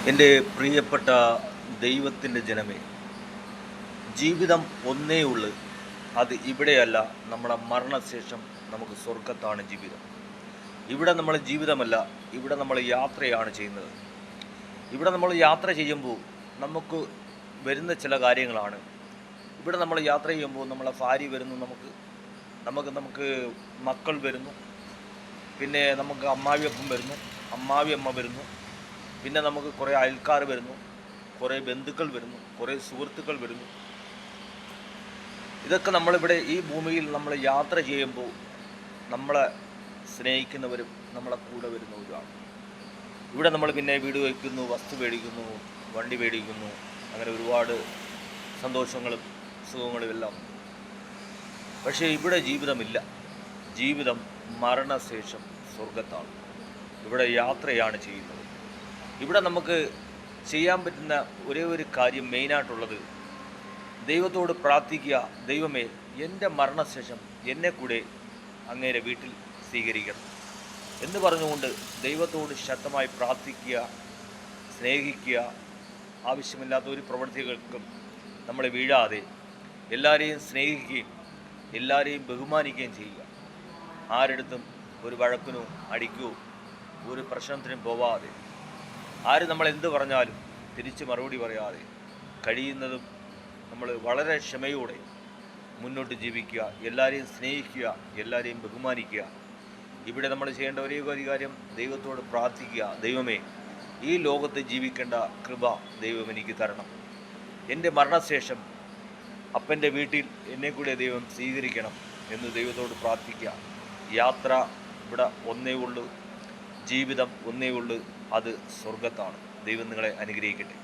എൻ്റെ പ്രിയപ്പെട്ട ദൈവത്തിൻ്റെ ജനമേ, ജീവിതം ഒന്നേ ഉള്ളു. അത് ഇവിടെയല്ല, നമ്മുടെ മരണശേഷം നമുക്ക് സ്വർഗത്താണ് ജീവിതം. ഇവിടെ നമ്മൾ ജീവിതമല്ല, ഇവിടെ നമ്മൾ യാത്രയാണ് ചെയ്യുന്നത്. ഇവിടെ നമ്മൾ യാത്ര ചെയ്യുമ്പോൾ നമുക്ക് വരുന്ന ചില കാര്യങ്ങളാണ്. ഇവിടെ നമ്മൾ യാത്ര ചെയ്യുമ്പോൾ നമ്മളെ ഭാര്യ വരുന്നു, നമുക്ക് നമുക്ക് നമുക്ക് മക്കൾ വരുന്നു, പിന്നെ നമുക്ക് അമ്മാവിയപ്പം വരുന്നു, അമ്മാവി അമ്മ വരുന്നു, പിന്നെ നമുക്ക് കുറേ അയൽക്കാർ വരുന്നു, കുറേ ബന്ധുക്കൾ വരുന്നു, കുറേ സുഹൃത്തുക്കൾ വരുന്നു. ഇതൊക്കെ നമ്മളിവിടെ ഈ ഭൂമിയിൽ നമ്മൾ യാത്ര ചെയ്യുമ്പോൾ നമ്മളെ സ്നേഹിക്കുന്നവരും നമ്മളെ കൂടെ വരുന്നവരുമാണ്. ഇവിടെ നമ്മൾ പിന്നെ വീട് വയ്ക്കുന്നു, വസ്തു മേടിക്കുന്നു, വണ്ടി മേടിക്കുന്നു, അങ്ങനെ ഒരുപാട് സന്തോഷങ്ങളും സുഖങ്ങളും എല്ലാം. പക്ഷേ ഇവിടെ ജീവിതമില്ല. ജീവിതം മരണശേഷം സ്വർഗത്താണ്. ഇവിടെ യാത്രയാണ് ചെയ്യുന്നത്. ഇവിടെ നമുക്ക് ചെയ്യാൻ പറ്റുന്ന ഒരേ ഒരു കാര്യം മെയിനായിട്ടുള്ളത് ദൈവത്തോട് പ്രാർത്ഥിക്കുക. ദൈവമേ, എൻ്റെ മരണശേഷം എന്നെ കൂടെ അങ്ങയുടെ വീട്ടിൽ സ്വീകരിക്കണം എന്ന് പറഞ്ഞുകൊണ്ട് ദൈവത്തോട് ശക്തമായി പ്രാർത്ഥിക്കുക, സ്നേഹിക്കുക. ആവശ്യമില്ലാത്ത ഒരു പ്രവൃത്തികൾക്കും നമ്മൾ വീഴാതെ എല്ലാവരെയും സ്നേഹിക്കുകയും എല്ലാവരെയും ബഹുമാനിക്കുകയും ചെയ്യുക. ആരെടുത്തും ഒരു വഴക്കിനോ അടിക്കോ ഒരു പ്രശ്നത്തിനും പോവാതെ, ആര് നമ്മൾ എന്ത് പറഞ്ഞാലും തിരിച്ച് മറുപടി പറയാതെ, കഴിയുന്നതും നമ്മൾ വളരെ ക്ഷമയോടെ മുന്നോട്ട് ജീവിക്കുക, എല്ലാവരെയും സ്നേഹിക്കുക, എല്ലാവരെയും ബഹുമാനിക്കുക. ഇവിടെ നമ്മൾ ചെയ്യേണ്ട ഒരേ ഒരു കാര്യം ദൈവത്തോട് പ്രാർത്ഥിക്കുക. ദൈവമേ, ഈ ലോകത്ത് ജീവിക്കേണ്ട കൃപ ദൈവം എനിക്ക് തരണം. എൻ്റെ മരണശേഷം അപ്പൻ്റെ വീട്ടിൽ എന്നെ കൂടെ ദൈവം സ്വീകരിക്കണം എന്ന് ദൈവത്തോട് പ്രാർത്ഥിക്കുക. യാത്ര ഇവിടെ ഒന്നേ ഉള്ളൂ, ജീവിതം ഒന്നേ ഉള്ളൂ, അത് സ്വർഗത്താണ്. ദൈവം നിങ്ങളെ അനുഗ്രഹിക്കട്ടെ.